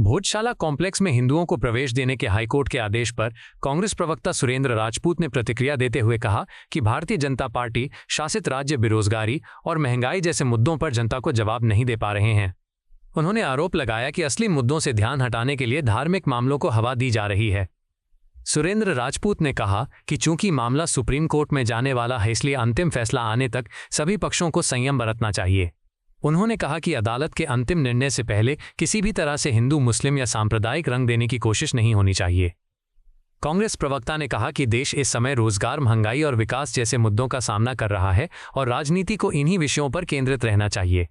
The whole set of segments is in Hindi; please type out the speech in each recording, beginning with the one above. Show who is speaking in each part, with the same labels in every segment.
Speaker 1: भोजशाला कॉम्प्लेक्स में हिंदुओं को प्रवेश देने के हाईकोर्ट के आदेश पर कांग्रेस प्रवक्ता सुरेंद्र राजपूत ने प्रतिक्रिया देते हुए कहा कि भारतीय जनता पार्टी शासित राज्य बेरोजगारी और महंगाई जैसे मुद्दों पर जनता को जवाब नहीं दे पा रहे हैं। उन्होंने आरोप लगाया कि असली मुद्दों से ध्यान हटाने के लिए धार्मिक मामलों को हवा दी जा रही है। सुरेंद्र राजपूत ने कहा कि चूंकि मामला सुप्रीम कोर्ट में जाने वाला है, इसलिए अंतिम फैसला आने तक सभी पक्षों को संयम बरतना चाहिए। उन्होंने कहा कि अदालत के अंतिम निर्णय से पहले किसी भी तरह से हिंदू मुस्लिम या सांप्रदायिक रंग देने की कोशिश नहीं होनी चाहिए। कांग्रेस प्रवक्ता ने कहा कि देश इस समय रोजगार, महंगाई और विकास जैसे मुद्दों का सामना कर रहा है और राजनीति को इन्हीं विषयों पर केंद्रित रहना चाहिए।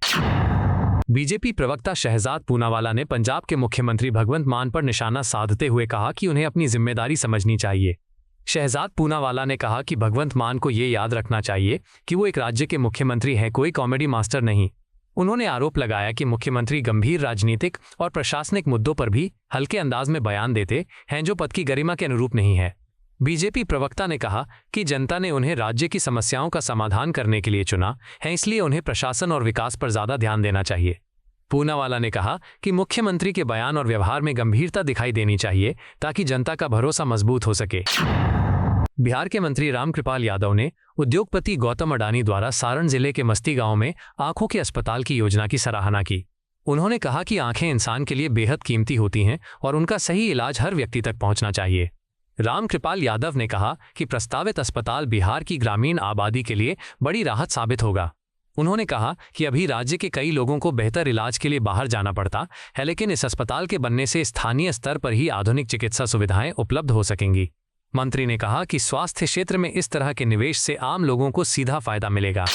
Speaker 1: बीजेपी प्रवक्ता शहजाद पूनावाला ने पंजाब के मुख्यमंत्री भगवंत मान पर निशाना साधते हुए कहा कि उन्हें अपनी जिम्मेदारी समझनी चाहिए। शहजाद पूनावाला ने कहा कि भगवंत मान को ये याद रखना चाहिए कि वो एक राज्य के मुख्यमंत्री हैं, कोई कॉमेडी मास्टर नहीं। उन्होंने आरोप लगाया कि मुख्यमंत्री गंभीर राजनीतिक और प्रशासनिक मुद्दों पर भी हल्के अंदाज में बयान देते हैं, जो पद की गरिमा के अनुरूप नहीं है। बीजेपी प्रवक्ता ने कहा कि जनता ने उन्हें राज्य की समस्याओं का समाधान करने के लिए चुना है, इसलिए उन्हें प्रशासन और विकास पर ज्यादा ध्यान देना चाहिए। पूनावाला ने कहा कि मुख्यमंत्री के बयान और व्यवहार में गंभीरता दिखाई देनी चाहिए ताकि जनता का भरोसा मजबूत हो सके। बिहार के मंत्री रामकृपाल यादव ने उद्योगपति गौतम अडानी द्वारा सारण जिले के मस्ती गांव में आंखों के अस्पताल की योजना की सराहना की। उन्होंने कहा कि आंखें इंसान के लिए बेहद कीमती होती हैं और उनका सही इलाज हर व्यक्ति तक पहुंचना चाहिए। रामकृपाल यादव ने कहा कि प्रस्तावित अस्पताल बिहार की ग्रामीण आबादी के लिए बड़ी राहत साबित होगा। उन्होंने कहा कि अभी राज्य के कई लोगों को बेहतर इलाज के लिए बाहर जाना पड़ता है, लेकिन इस अस्पताल के बनने से स्थानीय स्तर पर ही आधुनिक चिकित्सा सुविधाएं उपलब्ध हो सकेंगी। मंत्री ने कहा कि स्वास्थ्य क्षेत्र में इस तरह के निवेश से आम लोगों को सीधा फायदा मिलेगा।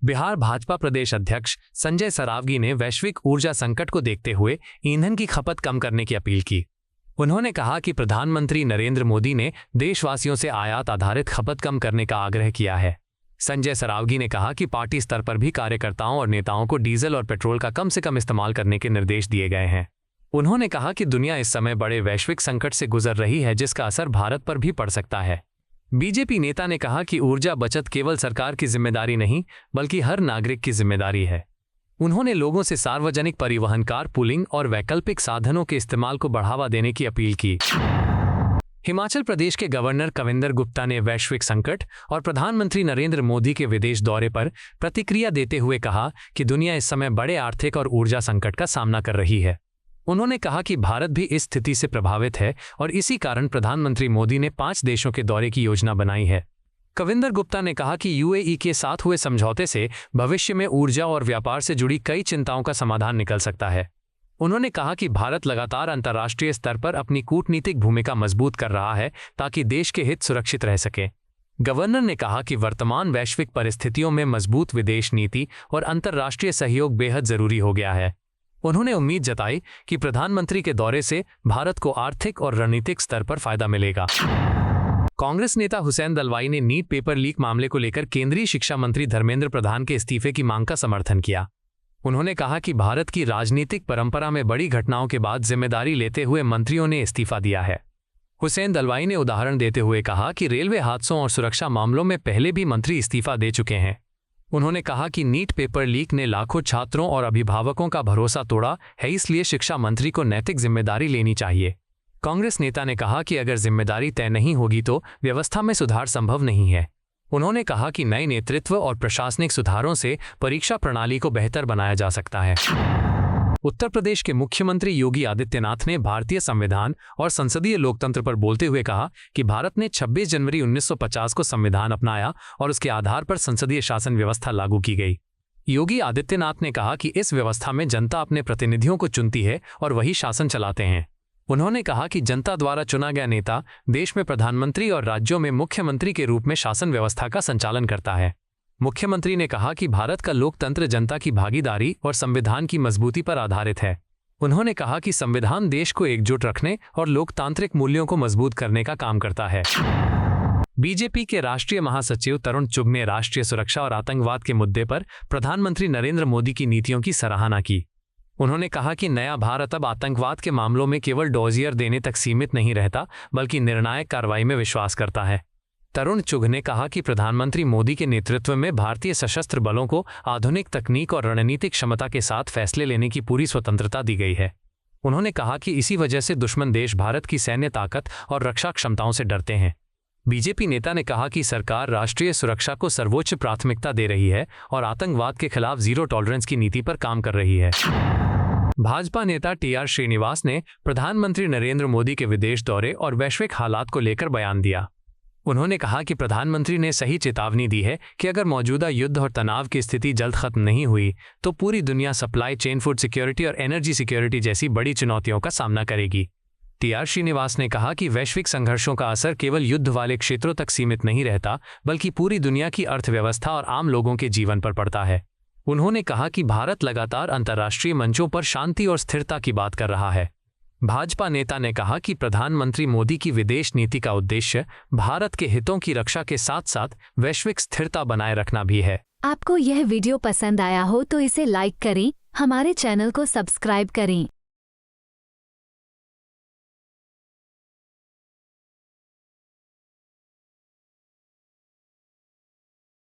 Speaker 1: बिहार भाजपा प्रदेश अध्यक्ष संजय सरावगी ने वैश्विक ऊर्जा संकट को देखते हुए ईंधन की खपत कम करने की अपील की। उन्होंने कहा कि प्रधानमंत्री नरेंद्र मोदी ने देशवासियों से आयात आधारित खपत कम करने का आग्रह किया है। संजय सरावगी ने कहा कि पार्टी स्तर पर भी कार्यकर्ताओं और नेताओं को डीजल और पेट्रोल का कम से कम इस्तेमाल करने के निर्देश दिए गए हैं। उन्होंने कहा कि दुनिया इस समय बड़े वैश्विक संकट से गुजर रही है, जिसका असर भारत पर भी पड़ सकता है। बीजेपी नेता ने कहा कि ऊर्जा बचत केवल सरकार की जिम्मेदारी नहीं, बल्कि हर नागरिक की जिम्मेदारी है। उन्होंने लोगों से सार्वजनिक परिवहन, कार पूलिंग और वैकल्पिक साधनों के इस्तेमाल को बढ़ावा देने की अपील की। हिमाचल प्रदेश के गवर्नर कविंदर गुप्ता ने वैश्विक संकट और प्रधानमंत्री नरेंद्र मोदी के विदेश दौरे पर प्रतिक्रिया देते हुए कहा कि दुनिया इस समय बड़े आर्थिक और ऊर्जा संकट का सामना कर रही है। उन्होंने कहा कि भारत भी इस स्थिति से प्रभावित है और इसी कारण प्रधानमंत्री मोदी ने 5 देशों के दौरे की योजना बनाई है। कविंदर गुप्ता ने कहा कि यूएई के साथ हुए समझौते से भविष्य में ऊर्जा और व्यापार से जुड़ी कई चिंताओं का समाधान निकल सकता है। उन्होंने कहा कि भारत लगातार अंतर्राष्ट्रीय स्तर पर अपनी कूटनीतिक भूमिका मजबूत कर रहा है ताकि देश के हित सुरक्षित रह सके। गवर्नर ने कहा कि वर्तमान वैश्विक परिस्थितियों में मजबूत विदेश नीति और अंतर्राष्ट्रीय सहयोग बेहद जरूरी हो गया है। उन्होंने उम्मीद जताई कि प्रधानमंत्री के दौरे से भारत को आर्थिक और रणनीतिक स्तर पर फायदा मिलेगा। कांग्रेस नेता हुसैन दलवाई ने नीट पेपर लीक मामले को लेकर केंद्रीय शिक्षा मंत्री धर्मेंद्र प्रधान के इस्तीफे की मांग का समर्थन किया। उन्होंने कहा कि भारत की राजनीतिक परंपरा में बड़ी घटनाओं के बाद जिम्मेदारी लेते हुए मंत्रियों ने इस्तीफा दिया है। हुसैन दलवाई ने उदाहरण देते हुए कहा कि रेलवे हादसों और सुरक्षा मामलों में पहले भी मंत्री इस्तीफा दे चुके हैं। उन्होंने कहा कि नीट पेपर लीक ने लाखों छात्रों और अभिभावकों का भरोसा तोड़ा है, इसलिए शिक्षा मंत्री को नैतिक जिम्मेदारी लेनी चाहिए। कांग्रेस नेता ने कहा कि अगर जिम्मेदारी तय नहीं होगी तो व्यवस्था में सुधार संभव नहीं है। उन्होंने कहा कि नए नेतृत्व और प्रशासनिक सुधारों से परीक्षा प्रणाली को बेहतर बनाया जा सकता है। उत्तर प्रदेश के मुख्यमंत्री योगी आदित्यनाथ ने भारतीय संविधान और संसदीय लोकतंत्र पर बोलते हुए कहा कि भारत ने 26 जनवरी 1950 को संविधान अपनाया और उसके आधार पर संसदीय शासन व्यवस्था लागू की गई। योगी आदित्यनाथ ने कहा कि इस व्यवस्था में जनता अपने प्रतिनिधियों को चुनती है और वही शासन चलाते हैं। उन्होंने कहा कि जनता द्वारा चुना गया नेता देश में प्रधानमंत्री और राज्यों में मुख्यमंत्री के रूप में शासन व्यवस्था का संचालन करता है। मुख्यमंत्री ने कहा कि भारत का लोकतंत्र जनता की भागीदारी और संविधान की मजबूती पर आधारित है। उन्होंने कहा कि संविधान देश को एकजुट रखने और लोकतांत्रिक मूल्यों को मजबूत करने का काम करता है। बीजेपी के राष्ट्रीय महासचिव तरुण चुग ने राष्ट्रीय सुरक्षा और आतंकवाद के मुद्दे पर प्रधानमंत्री नरेंद्र मोदी की नीतियों की सराहना की। उन्होंने कहा कि नया भारत अब आतंकवाद के मामलों में केवल डोजियर देने तक सीमित नहीं रहता, बल्कि निर्णायक कार्रवाई में विश्वास करता है। तरुण चुघ ने कहा कि प्रधानमंत्री मोदी के नेतृत्व में भारतीय सशस्त्र बलों को आधुनिक तकनीक और रणनीतिक क्षमता के साथ फैसले लेने की पूरी स्वतंत्रता दी गई है। उन्होंने कहा कि इसी वजह से दुश्मन देश भारत की सैन्य ताकत और रक्षा क्षमताओं से डरते हैं। बीजेपी नेता ने कहा कि सरकार राष्ट्रीय सुरक्षा को सर्वोच्च प्राथमिकता दे रही है और आतंकवाद के खिलाफ जीरो टॉलरेंस की नीति पर काम कर रही है। भाजपा नेता टीआर श्रीनिवास ने प्रधानमंत्री नरेंद्र मोदी के विदेश दौरे और वैश्विक हालात को लेकर बयान दिया। उन्होंने कहा कि प्रधानमंत्री ने सही चेतावनी दी है कि अगर मौजूदा युद्ध और तनाव की स्थिति जल्द खत्म नहीं हुई तो पूरी दुनिया सप्लाई चेन, फूड सिक्योरिटी और एनर्जी सिक्योरिटी जैसी बड़ी चुनौतियों का सामना करेगी। टीआर श्रीनिवास ने कहा कि वैश्विक संघर्षों का असर केवल युद्ध वाले क्षेत्रों तक सीमित नहीं रहता, बल्कि पूरी दुनिया की अर्थव्यवस्था और आम लोगों के जीवन पर पड़ता है। उन्होंने कहा कि भारत लगातार अंतर्राष्ट्रीय मंचों पर शांति और स्थिरता की बात कर रहा है। भाजपा नेता ने कहा कि प्रधानमंत्री मोदी की विदेश नीति का उद्देश्य भारत के हितों की रक्षा के साथ साथ वैश्विक स्थिरता बनाए रखना भी है।
Speaker 2: आपको यह वीडियो पसंद आया हो तो इसे लाइक करें, हमारे चैनल को सब्सक्राइब करें।